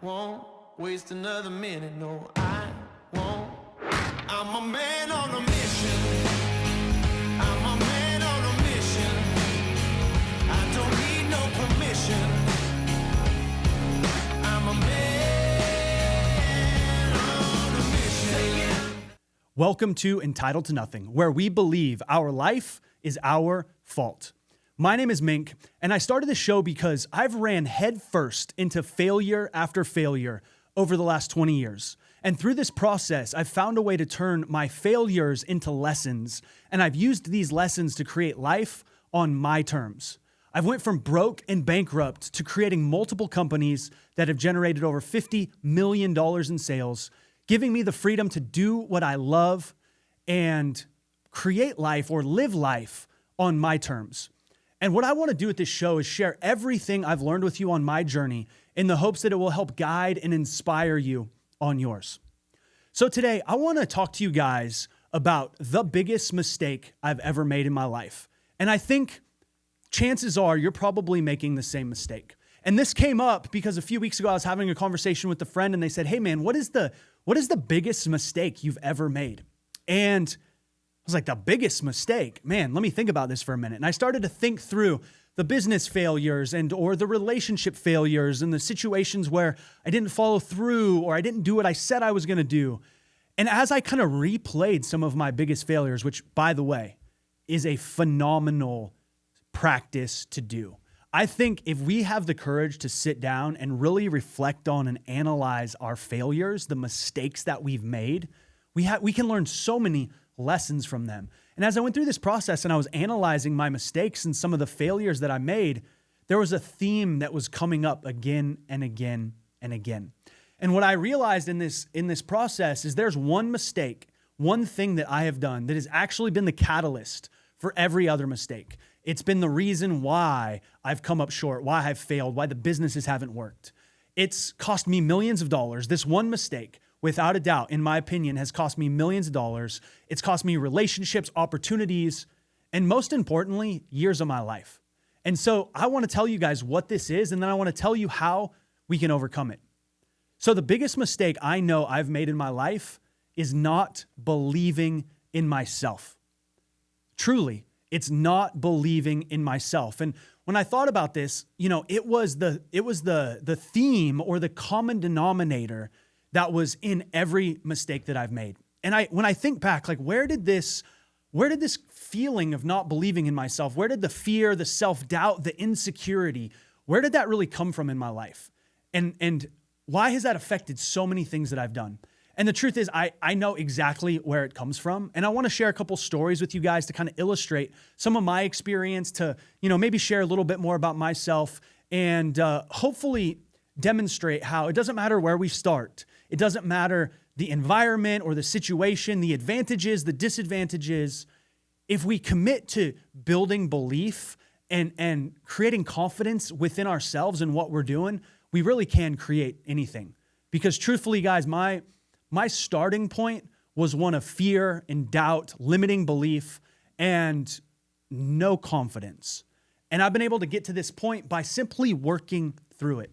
won't waste another minute, no, I won't. I'm a man on a mission. I'm a man on a mission. I don't need no permission. I'm a man on a mission. Welcome to Entitled to Nothing, where we believe our life is our fault. My name is Mink, and I started this show because I've ran headfirst into failure after failure over the last 20 years. And through this process, I've found a way to turn my failures into lessons, and I've used these lessons to create life on my terms. I've went from broke and bankrupt to creating multiple companies that have generated over $50 million in sales, giving me the freedom to do what I love and create life or live life on my terms. And what I want to do with this show is share everything I've learned with you on my journey in the hopes that it will help guide and inspire you on yours. So today, I want to talk to you guys about the biggest mistake I've ever made in my life. And I think chances are you're probably making the same mistake. And this came up because a few weeks ago, I was having a conversation with a friend and they said, "Hey man, what is the biggest mistake you've ever made?" And I was like, the biggest mistake? Man, let me think about this for a minute. And I started to think through the business failures or the relationship failures and the situations where I didn't follow through or I didn't do what I said I was going to do. And as I kind of replayed some of my biggest failures, which by the way, is a phenomenal practice to do. I think if we have the courage to sit down and really reflect on and analyze our failures, the mistakes that we've made, we can learn so many lessons from them. And as I went through this process and I was analyzing my mistakes and some of the failures that I made, there was a theme that was coming up again and again and again. And what I realized in this process is there's one mistake, one thing that I have done that has actually been the catalyst for every other mistake. It's been the reason why I've come up short, why I've failed, why the businesses haven't worked. It's cost me millions of dollars. This one mistake, without a doubt, in my opinion, has cost me millions of dollars. It's cost me relationships, opportunities, and most importantly, years of my life. And so I want to tell you guys what this is, and then I want to tell you how we can overcome it. So the biggest mistake I know I've made in my life is not believing in myself. Truly, it's not believing in myself. And when I thought about this, it was the theme or the common denominator that was in every mistake that I've made. And when I think back, like where did this feeling of not believing in myself, where did the fear, the self-doubt, the insecurity, where did that really come from in my life? And why has that affected so many things that I've done? And the truth is, I know exactly where it comes from. And I want to share a couple stories with you guys to kind of illustrate some of my experience, to, maybe share a little bit more about myself and hopefully demonstrate how it doesn't matter where we start. It doesn't matter the environment or the situation, the advantages, the disadvantages. If we commit to building belief and creating confidence within ourselves and what we're doing, we really can create anything. Because truthfully, guys, my starting point was one of fear and doubt, limiting belief, and no confidence. And I've been able to get to this point by simply working through it.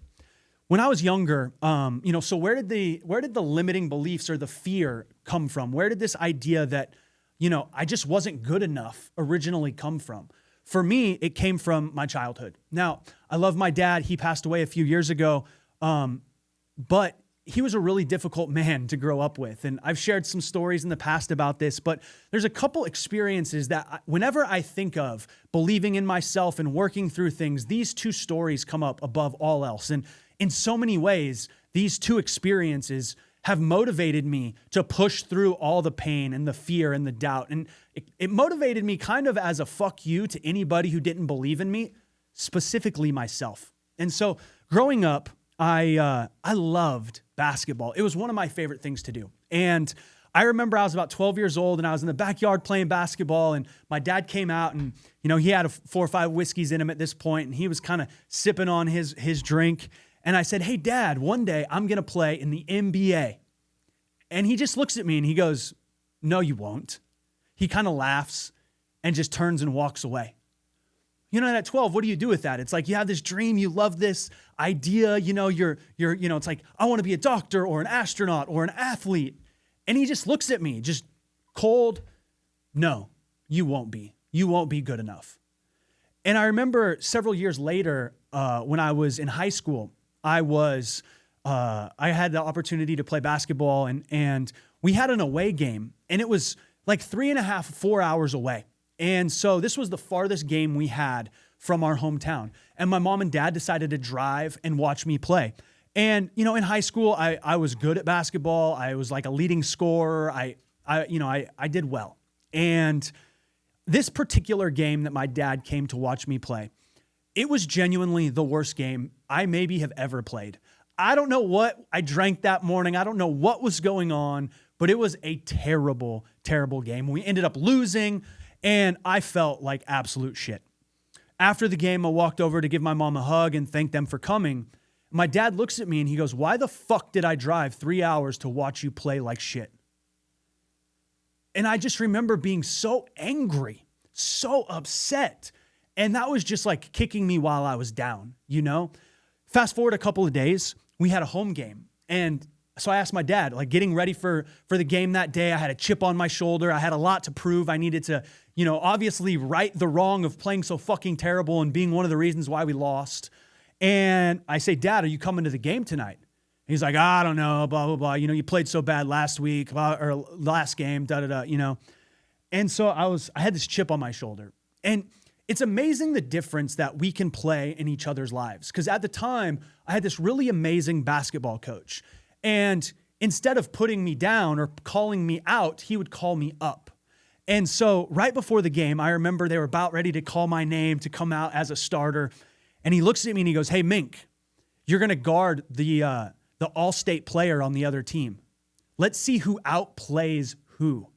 When I was younger, so where did the limiting beliefs or the fear come from? Where did this idea that, I just wasn't good enough originally come from? For me, it came from my childhood. Now, I love my dad. He passed away a few years ago, but he was a really difficult man to grow up with. And I've shared some stories in the past about this, but there's a couple experiences that whenever I think of believing in myself and working through things, these two stories come up above all else. And in so many ways, these two experiences have motivated me to push through all the pain and the fear and the doubt. And it motivated me kind of as a fuck you to anybody who didn't believe in me, specifically myself. And so growing up, I loved basketball. It was one of my favorite things to do. And I remember I was about 12 years old and I was in the backyard playing basketball, and my dad came out and, he had 4 or 5 whiskeys in him at this point, and he was kind of sipping on his drink. And I said, "Hey, Dad, one day I'm going to play in the NBA." And he just looks at me and he goes, "No, you won't." He kind of laughs and just turns and walks away. at 12, what do you do with that? It's like you have this dream, you love this idea, it's like, I want to be a doctor or an astronaut or an athlete. And he just looks at me, just cold. No, you won't be. You won't be good enough. And I remember several years later, when I was in high school, I had the opportunity to play basketball and we had an away game and it was like 3.5, 4 hours away. And so this was the farthest game we had from our hometown. And my mom and dad decided to drive and watch me play. And, in high school, I was good at basketball. I was like a leading scorer. I did well. And this particular game that my dad came to watch me play, it was genuinely the worst game I maybe have ever played. I don't know what I drank that morning. I don't know what was going on, but it was a terrible, terrible game. We ended up losing, and I felt like absolute shit. After the game, I walked over to give my mom a hug and thank them for coming. My dad looks at me and he goes, "Why the fuck did I drive 3 hours to watch you play like shit?" And I just remember being so angry, so upset. And that was just like kicking me while I was down, Fast forward a couple of days, we had a home game. And so I asked my dad, like getting ready for the game that day, I had a chip on my shoulder. I had a lot to prove. I needed to, obviously right the wrong of playing so fucking terrible and being one of the reasons why we lost. And I say, "Dad, are you coming to the game tonight?" He's like, "I don't know, blah, blah, blah. You played so bad last week or last game, And so I had this chip on my shoulder. And it's amazing the difference that we can play in each other's lives. Because at the time, I had this really amazing basketball coach. And instead of putting me down or calling me out, he would call me up. And so right before the game, I remember they were about ready to call my name to come out as a starter. And he looks at me and he goes, "Hey, Mink, you're going to guard the all-state player on the other team. Let's see who outplays who."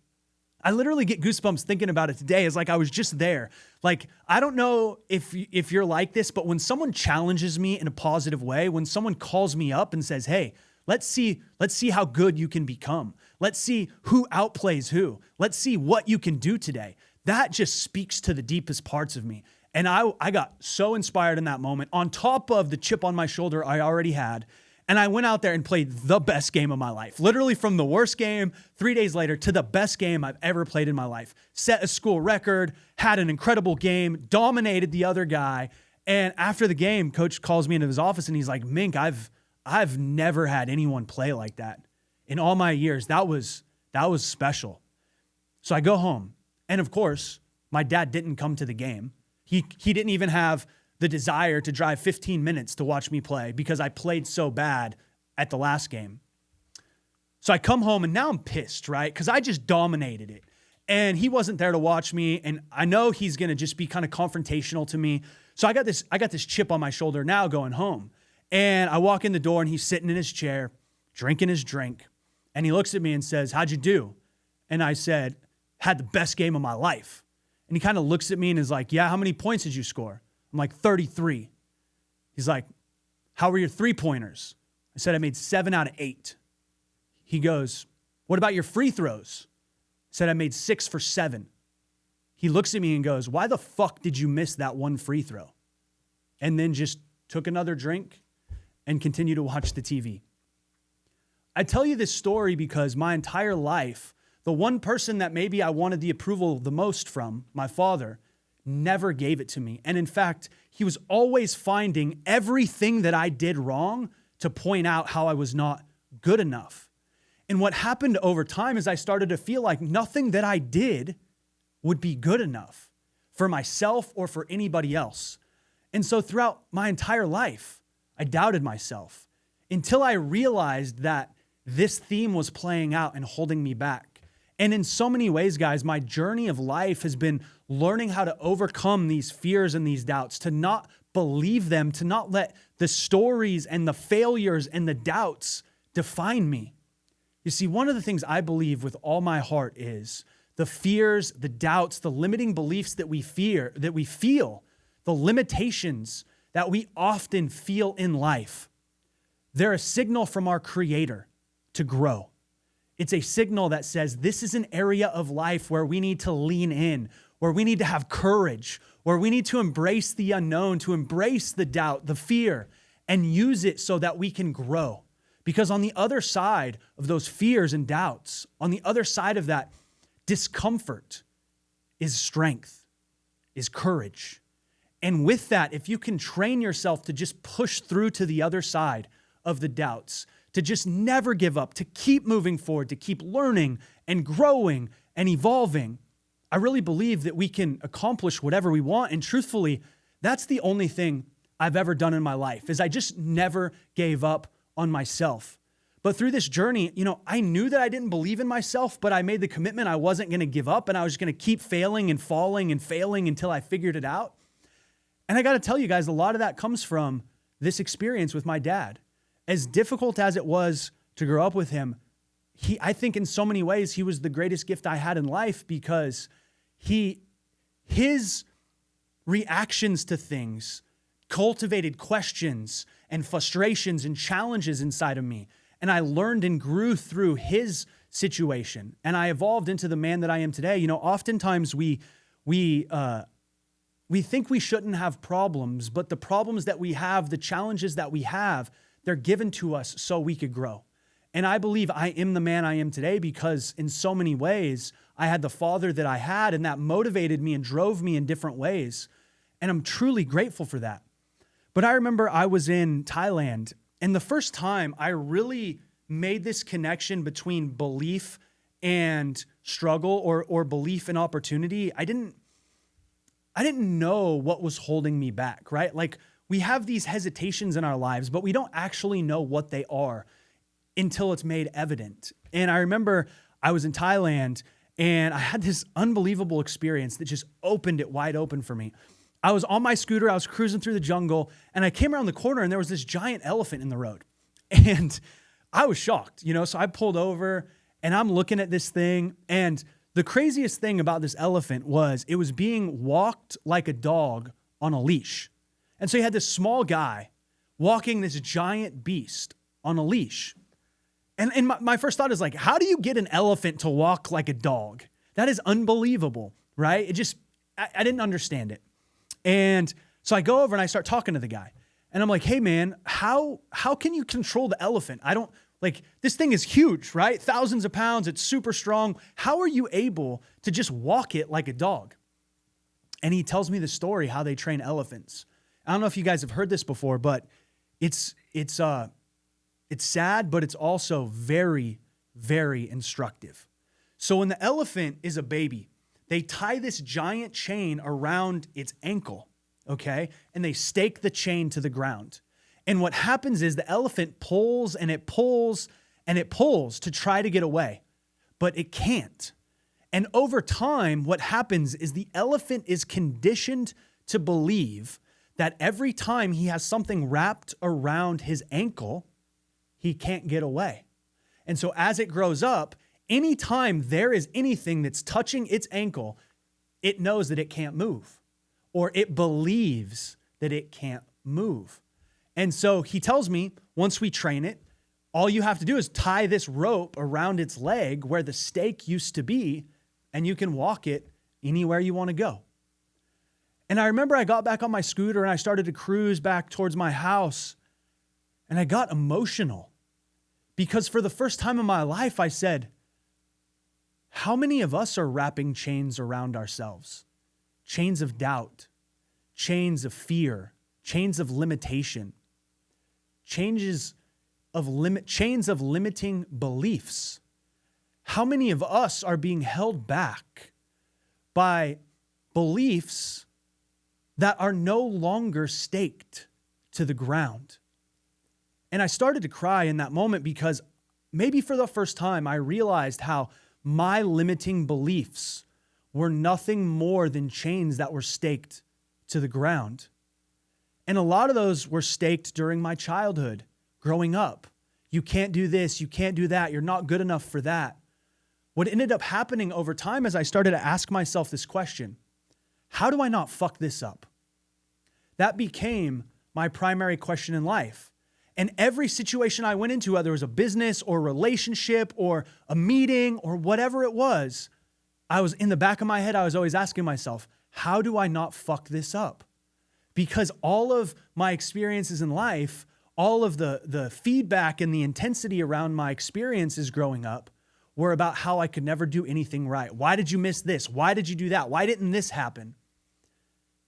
I literally get goosebumps thinking about it today. It's like I was just there. Like, I don't know if you're like this, but when someone challenges me in a positive way, when someone calls me up and says, "Hey, let's see how good you can become. Let's see who outplays who. Let's see what you can do today." That just speaks to the deepest parts of me. And I got so inspired in that moment, on top of the chip on my shoulder I already had. And I went out there and played the best game of my life. Literally from the worst game 3 days later to the best game I've ever played in my life. Set a school record, had an incredible game, dominated the other guy. And after the game, coach calls me into his office and he's like, "Mink, I've never had anyone play like that. In all my years, that was special." So I go home. And of course, my dad didn't come to the game. He didn't even have the desire to drive 15 minutes to watch me play because I played so bad at the last game. So I come home and now I'm pissed, right? Because I just dominated it. And he wasn't there to watch me. And I know he's going to just be kind of confrontational to me. So I got this chip on my shoulder now going home. And I walk in the door and he's sitting in his chair, drinking his drink. And he looks at me and says, "How'd you do?" And I said, "Had the best game of my life." And he kind of looks at me and is like, "Yeah, how many points did you score?" I'm like, 33. He's like, "How were your 3-pointers?" I said, "I made 7 out of 8. He goes, "What about your free throws?" I said, "I made 6 for 7. He looks at me and goes, "Why the fuck did you miss that one free throw?" And then just took another drink and continued to watch the TV. I tell you this story because my entire life, the one person that maybe I wanted the approval the most from, my father, never gave it to me. And in fact, he was always finding everything that I did wrong to point out how I was not good enough. And what happened over time is I started to feel like nothing that I did would be good enough for myself or for anybody else. And so throughout my entire life, I doubted myself until I realized that this theme was playing out and holding me back. And in so many ways, guys, my journey of life has been learning how to overcome these fears and these doubts, to not believe them, to not let the stories and the failures and the doubts define me. You see, one of the things I believe with all my heart is the fears, the doubts, the limiting beliefs that we feel, the limitations that we often feel in life. They're a signal from our Creator to grow. It's a signal that says this is an area of life where we need to lean in, where we need to have courage, where we need to embrace the unknown, to embrace the doubt, the fear, and use it so that we can grow. Because on the other side of those fears and doubts, on the other side of that discomfort is strength, is courage. And with that, if you can train yourself to just push through to the other side of the doubts, to just never give up, to keep moving forward, to keep learning and growing and evolving, I really believe that we can accomplish whatever we want. And truthfully, that's the only thing I've ever done in my life, is I just never gave up on myself. But through this journey, I knew that I didn't believe in myself, but I made the commitment I wasn't going to give up, and I was going to keep failing and falling and failing until I figured it out. And I got to tell you guys, a lot of that comes from this experience with my dad. As difficult as it was to grow up with him, I think in so many ways, he was the greatest gift I had in life, because his reactions to things cultivated questions and frustrations and challenges inside of me. And I learned and grew through his situation. And I evolved into the man that I am today. Oftentimes we think we shouldn't have problems, but the problems that we have, the challenges that we have, they're given to us so we could grow. And I believe I am the man I am today because in so many ways, I had the father that I had, and that motivated me and drove me in different ways. And I'm truly grateful for that. But I remember I was in Thailand, and the first time I really made this connection between belief and struggle, or belief and opportunity, I didn't know what was holding me back, right? Like, we have these hesitations in our lives, but we don't actually know what they are until it's made evident. And I remember I was in Thailand, and I had this unbelievable experience that just opened it wide open for me. I was on my scooter, I was cruising through the jungle, and I came around the corner, and there was this giant elephant in the road. And I was shocked, so I pulled over, and I'm looking at this thing, and the craziest thing about this elephant was it was being walked like a dog on a leash. And so you had this small guy walking this giant beast on a leash. And my first thought is like, how do you get an elephant to walk like a dog? That is unbelievable, right? I didn't understand it. And so I go over and I start talking to the guy. And I'm like, hey man, how can you control the elephant? This thing is huge, right? Thousands of pounds, it's super strong. How are you able to just walk it like a dog? And he tells me the story, how they train elephants. I don't know if you guys have heard this before, but it's sad, but it's also very, very instructive. So when the elephant is a baby, they tie this giant chain around its ankle, okay? And they stake the chain to the ground. And what happens is the elephant pulls and it pulls and it pulls to try to get away, but it can't. And over time, what happens is the elephant is conditioned to believe that every time he has something wrapped around his ankle, he can't get away. And so as it grows up, anytime there is anything that's touching its ankle, it knows that it can't move, or it believes that it can't move. And so he tells me, once we train it, all you have to do is tie this rope around its leg where the stake used to be, and you can walk it anywhere you want to go. And I remember I got back on my scooter and I started to cruise back towards my house, and I got emotional because for the first time in my life, I said, how many of us are wrapping chains around ourselves? Chains of doubt, chains of fear, chains of limitation, chains of limiting beliefs. How many of us are being held back by beliefs that are no longer staked to the ground? And I started to cry in that moment because maybe for the first time, I realized how my limiting beliefs were nothing more than chains that were staked to the ground. And a lot of those were staked during my childhood, growing up. You can't do this, you can't do that, you're not good enough for that. What ended up happening over time is I started to ask myself this question: how do I not fuck this up? That became my primary question in life. And every situation I went into, whether it was a business or relationship or a meeting or whatever it was, I was in the back of my head, I was always asking myself, how do I not fuck this up? Because all of my experiences in life, all of the feedback and the intensity around my experiences growing up were about how I could never do anything right. Why did you miss this? Why did you do that? Why didn't this happen?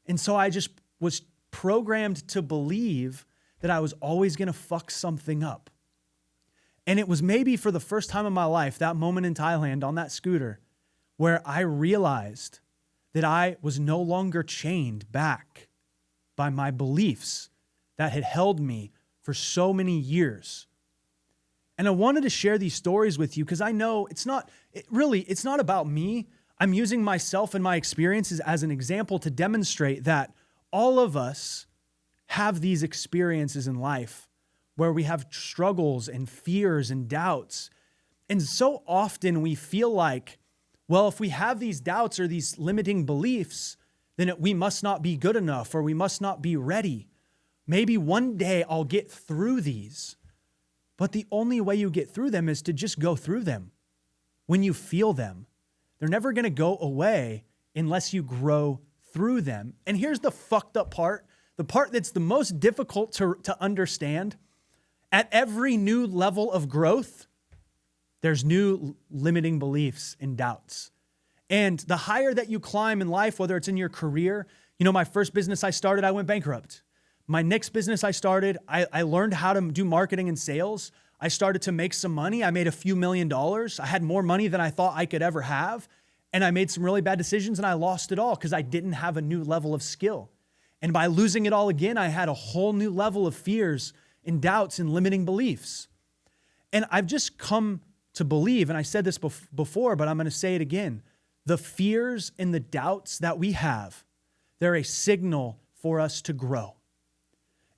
And so I just was programmed to believe that I was always going to fuck something up. And it was maybe for the first time in my life, that moment in Thailand on that scooter, where I realized that I was no longer chained back by my beliefs that had held me for so many years. And I wanted to share these stories with you because I know it's not about me. I'm using myself and my experiences as an example to demonstrate that all of us have these experiences in life where we have struggles and fears and doubts. And so often we feel like, well, if we have these doubts or these limiting beliefs, then we must not be good enough or we must not be ready. Maybe one day I'll get through these. But the only way you get through them is to just go through them. When you feel them, they're never going to go away unless you grow through them. And here's the fucked up part, the part that's the most difficult to understand. At every new level of growth, there's new limiting beliefs and doubts. And the higher that you climb in life, whether it's in your career, my first business I started, I went bankrupt. My next business I started, I learned how to do marketing and sales. I started to make some money. I made a few $1 million. I had more money than I thought I could ever have. And I made some really bad decisions and I lost it all because I didn't have a new level of skill. And by losing it all again, I had a whole new level of fears and doubts and limiting beliefs. And I've just come to believe, and I said this before, but I'm going to say it again. The fears and the doubts that we have, they're a signal for us to grow.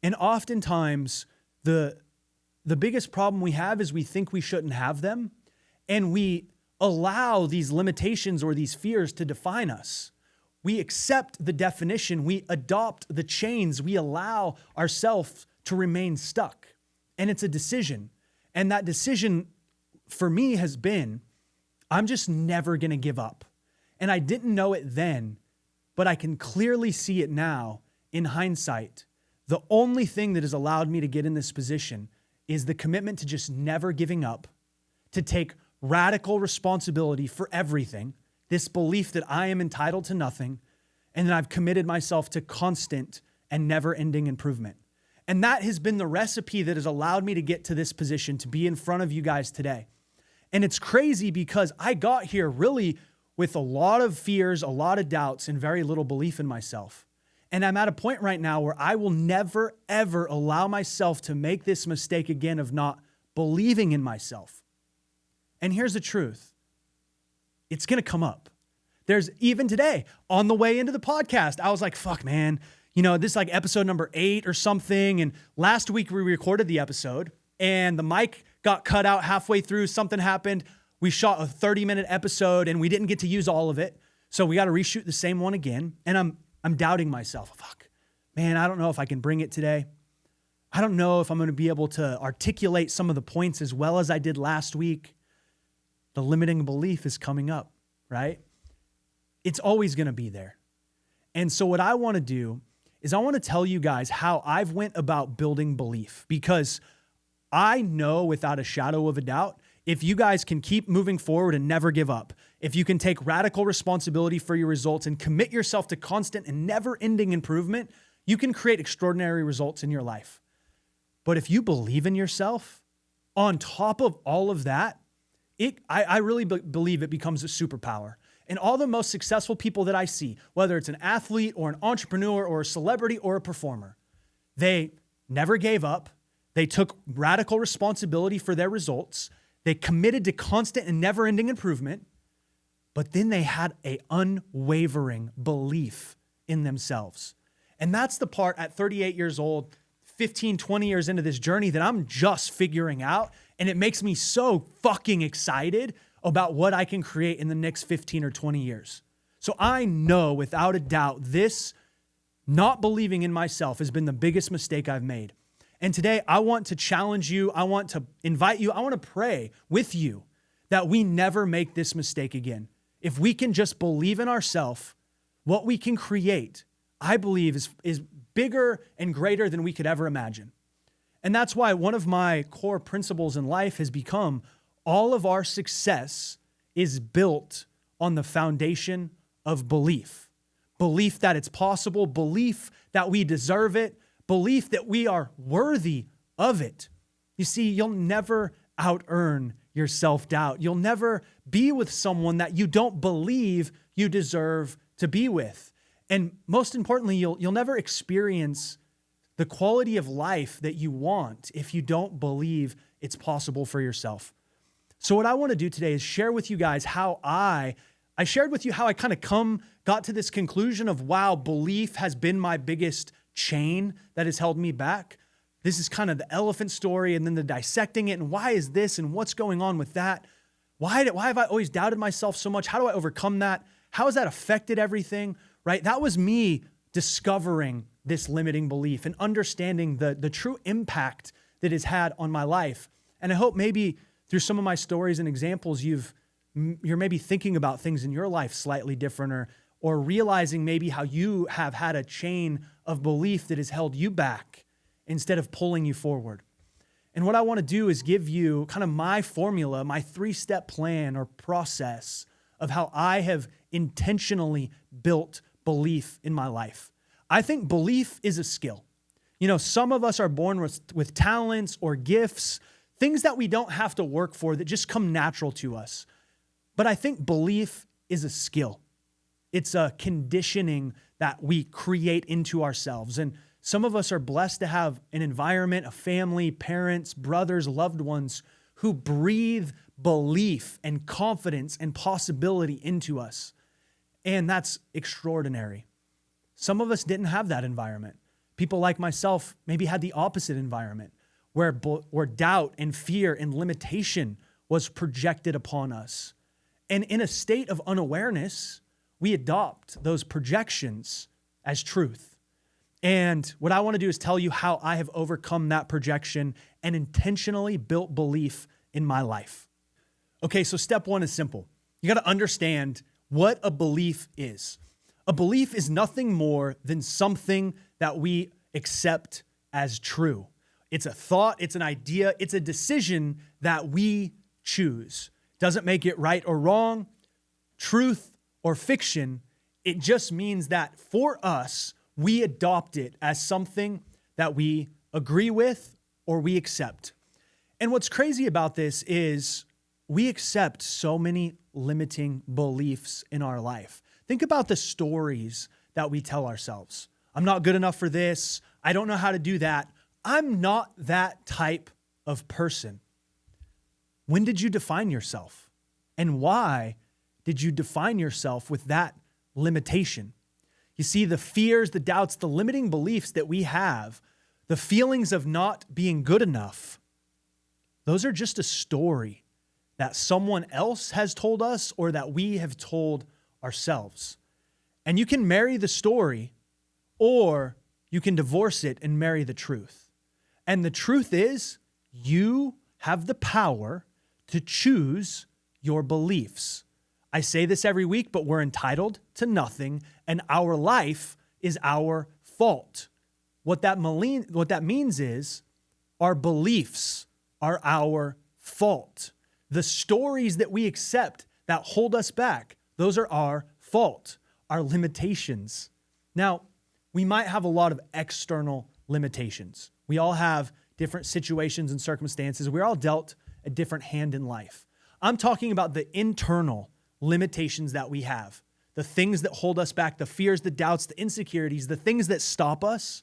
And oftentimes, the biggest problem we have is we think we shouldn't have them, and we allow these limitations or these fears to define us. We accept the definition, we adopt the chains, we allow ourselves to remain stuck. And it's a decision. And that decision for me has been, I'm just never going to give up. And I didn't know it then, but I can clearly see it now in hindsight. The only thing that has allowed me to get in this position is the commitment to just never giving up, to take radical responsibility for everything, this belief that I am entitled to nothing, and that I've committed myself to constant and never-ending improvement. And that has been the recipe that has allowed me to get to this position, to be in front of you guys today. And it's crazy because I got here really with a lot of fears, a lot of doubts, and very little belief in myself. And I'm at a point right now where I will never, ever allow myself to make this mistake again of not believing in myself. And here's the truth. It's going to come up. There's even today on the way into the podcast, I was like, fuck, man. This is like episode number 8 or something. And last week we recorded the episode and the mic got cut out halfway through. Something happened. We shot a 30-minute episode and we didn't get to use all of it. So we got to reshoot the same one again. And I'm doubting myself. Fuck, man, I don't know if I can bring it today. I don't know if I'm going to be able to articulate some of the points as well as I did last week. The limiting belief is coming up, right? It's always going to be there. And so what I want to do is I want to tell you guys how I've went about building belief, because I know without a shadow of a doubt, if you guys can keep moving forward and never give up, if you can take radical responsibility for your results and commit yourself to constant and never-ending improvement, you can create extraordinary results in your life. But if you believe in yourself, on top of all of that, I really believe it becomes a superpower. And all the most successful people that I see, whether it's an athlete or an entrepreneur or a celebrity or a performer, they never gave up. They took radical responsibility for their results. They committed to constant and never-ending improvement, but then they had an unwavering belief in themselves. And that's the part at 38 years old, 15, 20 years into this journey that I'm just figuring out. And it makes me so fucking excited about what I can create in the next 15 or 20 years. So I know without a doubt, this not believing in myself has been the biggest mistake I've made. And today I want to challenge you. I want to invite you. I want to pray with you that we never make this mistake again. If we can just believe in ourselves, what we can create, I believe, is bigger and greater than we could ever imagine. And that's why one of my core principles in life has become all of our success is built on the foundation of belief. Belief that it's possible, belief that we deserve it, belief that we are worthy of it. You see, you'll never out-earn your self-doubt. You'll never be with someone that you don't believe you deserve to be with. And most importantly, you'll never experience the quality of life that you want if you don't believe it's possible for yourself. So what I want to do today is share with you guys how I shared with you how I kind of got to this conclusion of, wow, belief has been my biggest chain that has held me back. This is kind of the elephant story, and then the dissecting it, and why is this, and what's going on with that? Why have I always doubted myself so much? How do I overcome that? How has that affected everything, right? That was me discovering this limiting belief and understanding the true impact that it's had on my life. And I hope maybe through some of my stories and examples, you're maybe thinking about things in your life slightly different, or realizing maybe how you have had a chain of belief that has held you back instead of pulling you forward. And what I want to do is give you kind of my formula, my 3-step plan or process of how I have intentionally built belief in my life. I think belief is a skill. You know, some of us are born with talents or gifts, things that we don't have to work for that just come natural to us. But I think belief is a skill. It's a conditioning that we create into ourselves. And some of us are blessed to have an environment, a family, parents, brothers, loved ones who breathe belief and confidence and possibility into us. And that's extraordinary. Some of us didn't have that environment. People like myself maybe had the opposite environment where doubt and fear and limitation was projected upon us. And in a state of unawareness, we adopt those projections as truth. And what I want to do is tell you how I have overcome that projection and intentionally built belief in my life. Okay, so step 1 is simple. You got to understand what a belief is. A belief is nothing more than something that we accept as true. It's a thought, it's an idea, it's a decision that we choose. Doesn't make it right or wrong, truth or fiction. It just means that for us, we adopt it as something that we agree with or we accept. And what's crazy about this is we accept so many limiting beliefs in our life. Think about the stories that we tell ourselves. I'm not good enough for this. I don't know how to do that. I'm not that type of person. When did you define yourself? And why did you define yourself with that limitation? You see, the fears, the doubts, the limiting beliefs that we have, the feelings of not being good enough, those are just a story that someone else has told us or that we have told ourselves. And you can marry the story or you can divorce it and marry the truth. And the truth is, you have the power to choose your beliefs. I say this every week, but we're entitled to nothing, and our life is our fault. What that means is our beliefs are our fault. The stories that we accept that hold us back, those are our fault, our limitations. Now, we might have a lot of external limitations. We all have different situations and circumstances. We're all dealt a different hand in life. I'm talking about the internal limitations that we have, the things that hold us back, the fears, the doubts, the insecurities, the things that stop us.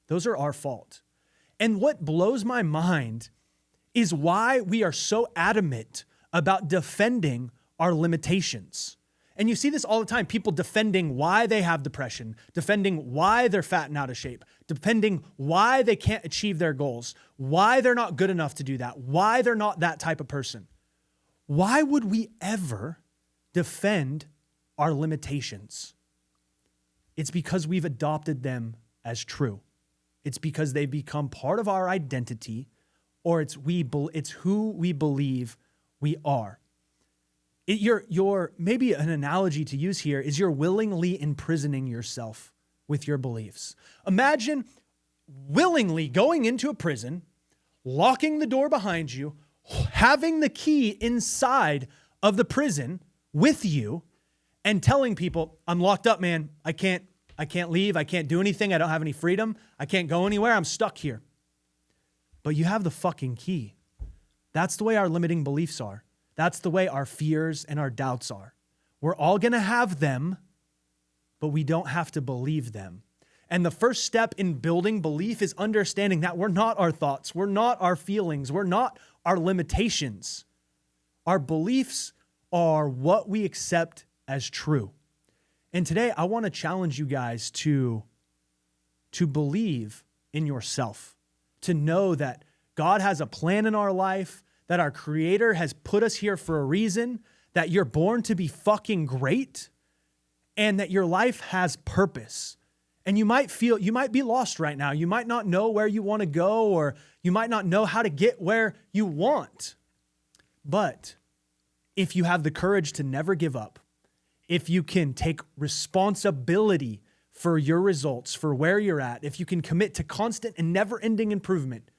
Those are our fault. And what blows my mind is why we are so adamant about defending our limitations. And you see this all the time, people defending why they have depression, defending why they're fat and out of shape, defending why they can't achieve their goals, why they're not good enough to do that, why they're not that type of person. Why would we ever defend our limitations? It's because we've adopted them as true. It's because they've become part of our identity, or it's who we believe we are. You're maybe an analogy to use here is you're willingly imprisoning yourself with your beliefs. Imagine willingly going into a prison, locking the door behind you, having the key inside of the prison with you, and telling people, I'm locked up, man. I can't leave. I can't do anything. I don't have any freedom. I can't go anywhere. I'm stuck here. But you have the fucking key. That's the way our limiting beliefs are. That's the way our fears and our doubts are. We're all going to have them, but we don't have to believe them. And the first step in building belief is understanding that we're not our thoughts. We're not our feelings. We're not our limitations. Our beliefs are what we accept as true. And today I want to challenge you guys to believe in yourself, to know that God has a plan in our life, that our Creator has put us here for a reason, that you're born to be fucking great, and that your life has purpose. And you might be lost right now. You might not know where you want to go, or you might not know how to get where you want. But if you have the courage to never give up, if you can take responsibility for your results, for where you're at, if you can commit to constant and never-ending improvement,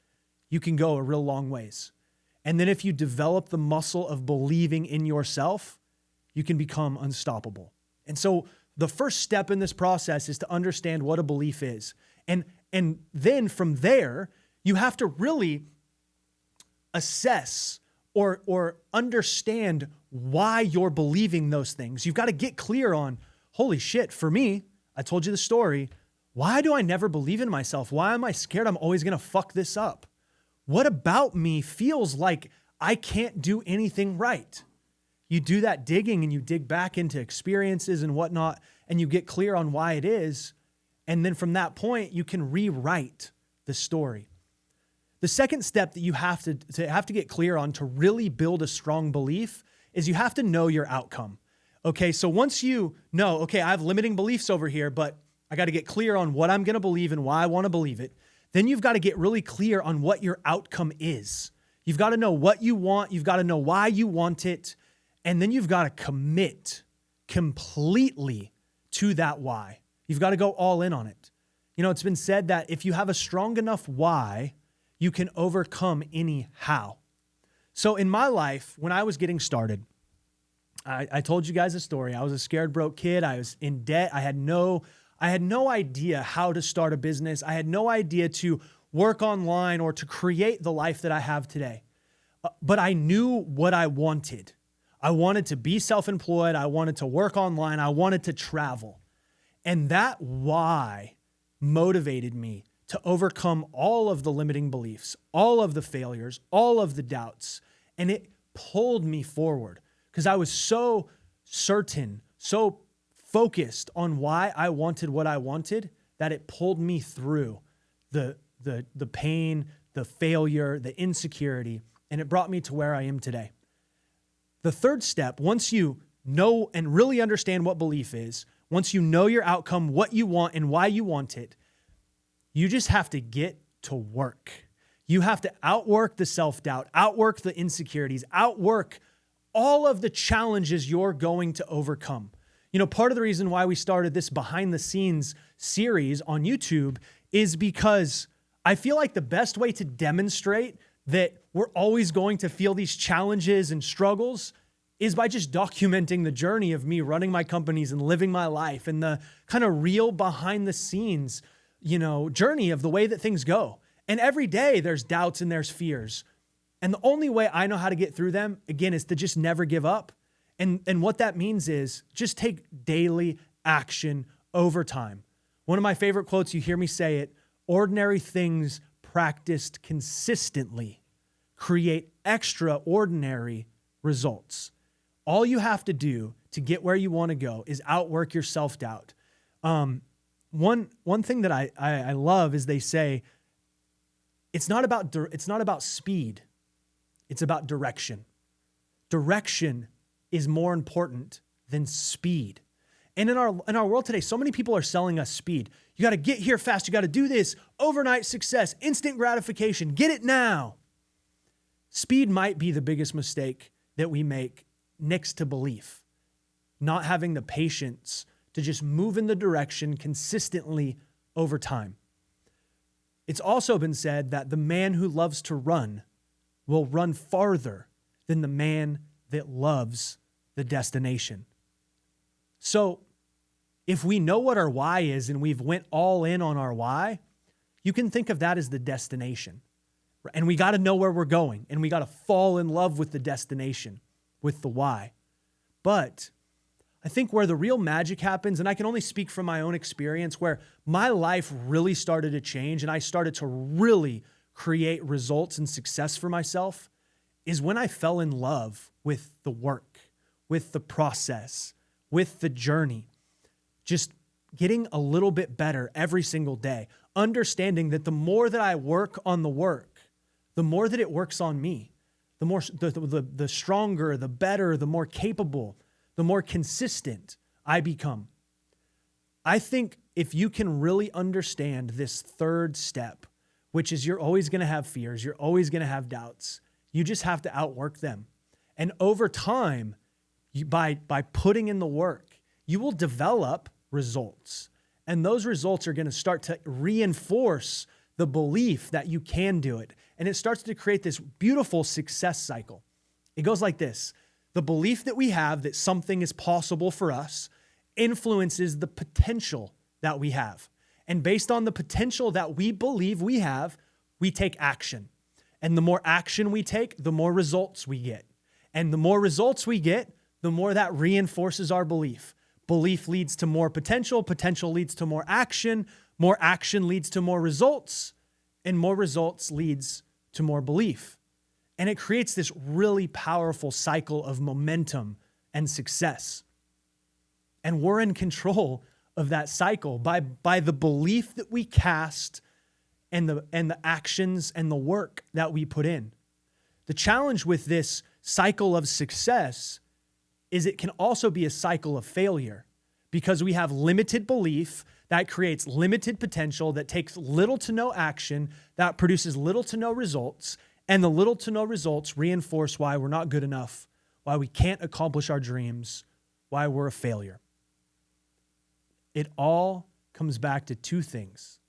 you can go a real long ways. And then if you develop the muscle of believing in yourself, you can become unstoppable. And so the first step in this process is to understand what a belief is. And then from there, you have to really assess or understand why you're believing those things. You've got to get clear on, holy shit, for me, I told you the story. Why do I never believe in myself? Why am I scared I'm always going to fuck this up? What about me feels like I can't do anything right? You do that digging and you dig back into experiences and whatnot, and you get clear on why it is. And then from that point, you can rewrite the story. The second step that you have to get clear on to really build a strong belief is you have to know your outcome. Okay, so once you know, okay, I have limiting beliefs over here, but I got to get clear on what I'm going to believe and why I want to believe it. Then you've got to get really clear on what your outcome is. You've got to know what you want. You've got to know why you want it. And then you've got to commit completely to that why. You've got to go all in on it. You know, it's been said that if you have a strong enough why, you can overcome any how. So in my life, when I was getting started, I told you guys a story. I was a scared, broke kid. I was in debt. I had no idea how to start a business. I had no idea to work online or to create the life that I have today. But I knew what I wanted. I wanted to be self-employed. I wanted to work online. I wanted to travel. And that why motivated me to overcome all of the limiting beliefs, all of the failures, all of the doubts. And it pulled me forward because I was so certain, so focused on why I wanted what I wanted that it pulled me through the pain, the failure, the insecurity, and it brought me to where I am today. The third step, once you know and really understand what belief is, once you know your outcome, what you want and why you want it, you just have to get to work. You have to outwork the self-doubt, outwork the insecurities, outwork all of the challenges you're going to overcome. You know, part of the reason why we started this behind the scenes series on YouTube is because I feel like the best way to demonstrate that we're always going to feel these challenges and struggles is by just documenting the journey of me running my companies and living my life and the kind of real behind the scenes, you know, journey of the way that things go. And every day there's doubts and there's fears. And the only way I know how to get through them, again, is to just never give up. And what that means is just take daily action over time. One of my favorite quotes, you hear me say it, ordinary things practiced consistently create extraordinary results. All you have to do to get where you want to go is outwork your self-doubt. One thing that I love is they say, it's not about speed. It's about direction. Direction is more important than speed. And in our world today, so many people are selling us speed. You got to get here fast. You got to do this. Overnight success, instant gratification. Get it now. Speed might be the biggest mistake that we make next to belief, not having the patience to just move in the direction consistently over time. It's also been said that the man who loves to run will run farther than the man that loves the destination. So if we know what our why is and we've went all in on our why, you can think of that as the destination. And we got to know where we're going, and we got to fall in love with the destination, with the why. But I think where the real magic happens, and I can only speak from my own experience, where my life really started to change and I started to really create results and success for myself, is when I fell in love with the work, with the process, with the journey, just getting a little bit better every single day, understanding that the more that I work on the work, the more that it works on me, the stronger, the better, the more capable, the more consistent I become. I think if you can really understand this third step, which is you're always going to have fears, you're always going to have doubts, you just have to outwork them. And over time, by putting in the work, you will develop results. And those results are going to start to reinforce the belief that you can do it. And it starts to create this beautiful success cycle. It goes like this. The belief that we have that something is possible for us influences the potential that we have. And based on the potential that we believe we have, we take action. And the more action we take, the more results we get. And the more results we get, the more that reinforces our belief. Belief leads to more potential. Potential leads to more action. More action leads to more results. And more results leads to more belief. And it creates this really powerful cycle of momentum and success. And we're in control of that cycle by the belief that we cast and the actions and the work that we put in. The challenge with this cycle of success is it can also be a cycle of failure because we have limited belief that creates limited potential, that takes little to no action, that produces little to no results, and the little to no results reinforce why we're not good enough, why we can't accomplish our dreams, why we're a failure. It all comes back to two things: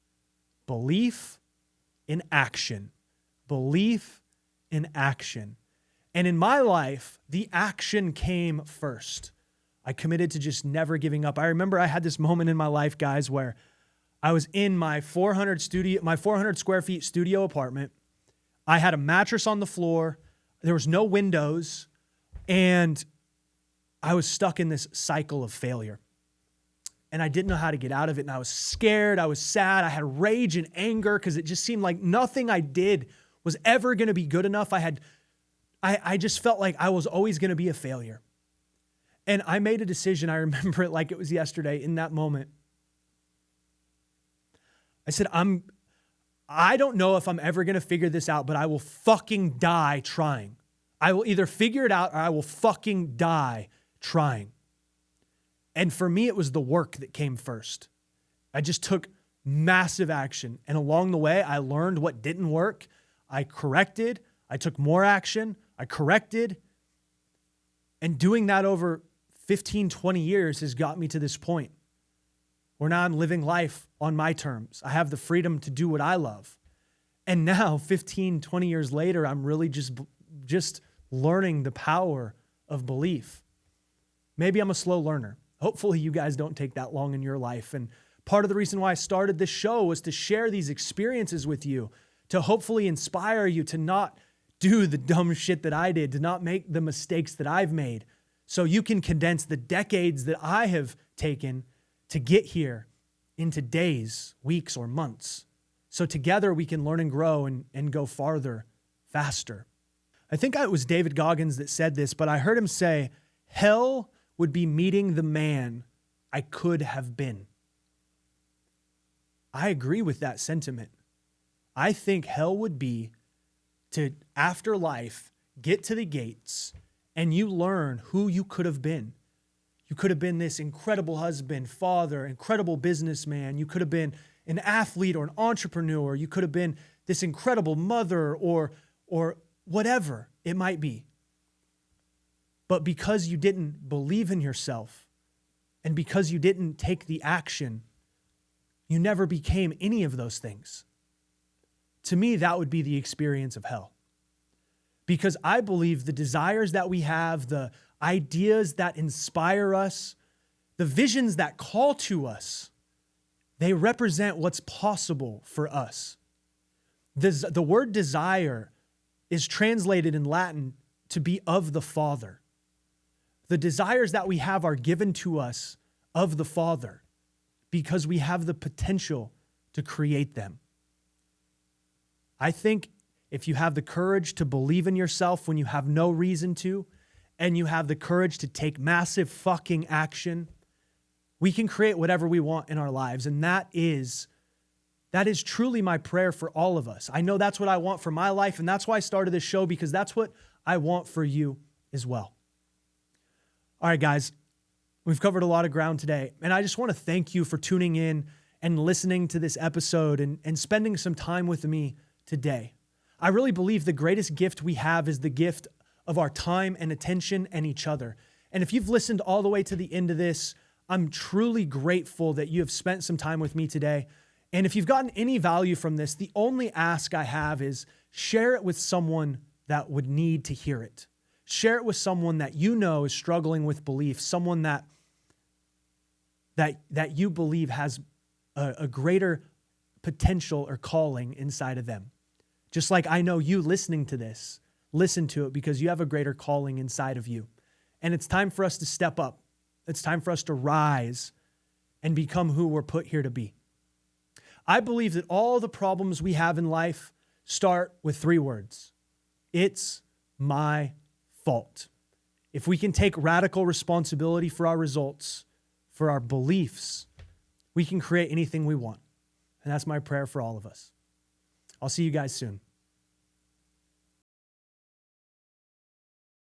belief in action. Belief in action. And in my life, the action came first. I committed to just never giving up. I remember I had this moment in my life, guys, where I was in my 400 square feet studio apartment. I had a mattress on the floor. There was no windows. And I was stuck in this cycle of failure. And I didn't know how to get out of it. And I was scared. I was sad. I had rage and anger because it just seemed like nothing I did was ever going to be good enough. I just felt like I was always going to be a failure. And I made a decision. I remember it like it was yesterday in that moment. I said, I don't know if I'm ever going to figure this out, but I will fucking die trying. I will either figure it out or I will fucking die trying. And for me, it was the work that came first. I just took massive action. And along the way, I learned what didn't work. I corrected. I took more action. I corrected. And doing that over 15, 20 years has got me to this point where now I'm living life on my terms. I have the freedom to do what I love. And now 15, 20 years later, I'm really just learning the power of belief. Maybe I'm a slow learner. Hopefully you guys don't take that long in your life. And part of the reason why I started this show was to share these experiences with you, to hopefully inspire you to not do the dumb shit that I did, to not make the mistakes that I've made, so you can condense the decades that I have taken to get here into days, weeks, or months. So together we can learn and grow and go farther, faster. I think it was David Goggins that said this, but I heard him say, hell would be meeting the man I could have been. I agree with that sentiment. I think hell would be to, after life, get to the gates and you learn who you could have been. You could have been this incredible husband, father, incredible businessman. You could have been an athlete or an entrepreneur. You could have been this incredible mother or whatever it might be. But because you didn't believe in yourself and because you didn't take the action, you never became any of those things. To me, that would be the experience of hell. Because I believe the desires that we have, the ideas that inspire us, the visions that call to us, they represent what's possible for us. The word desire is translated in Latin to be of the Father. The desires that we have are given to us of the Father because we have the potential to create them. I think if you have the courage to believe in yourself when you have no reason to, and you have the courage to take massive fucking action, we can create whatever we want in our lives. And that is truly my prayer for all of us. I know that's what I want for my life, and that's why I started this show, because that's what I want for you as well. All right, guys, we've covered a lot of ground today, and I just want to thank you for tuning in and listening to this episode and spending some time with me today. I really believe the greatest gift we have is the gift of our time and attention and each other. And if you've listened all the way to the end of this, I'm truly grateful that you have spent some time with me today. And if you've gotten any value from this, the only ask I have is share it with someone that would need to hear it. Share it with someone that you know is struggling with belief, someone that you believe has a greater potential or calling inside of them. Just like I know you listening to this, listen to it because you have a greater calling inside of you. And it's time for us to step up. It's time for us to rise and become who we're put here to be. I believe that all the problems we have in life start with 3 words. It's my fault. If we can take radical responsibility for our results, for our beliefs, we can create anything we want. And that's my prayer for all of us. I'll see you guys soon.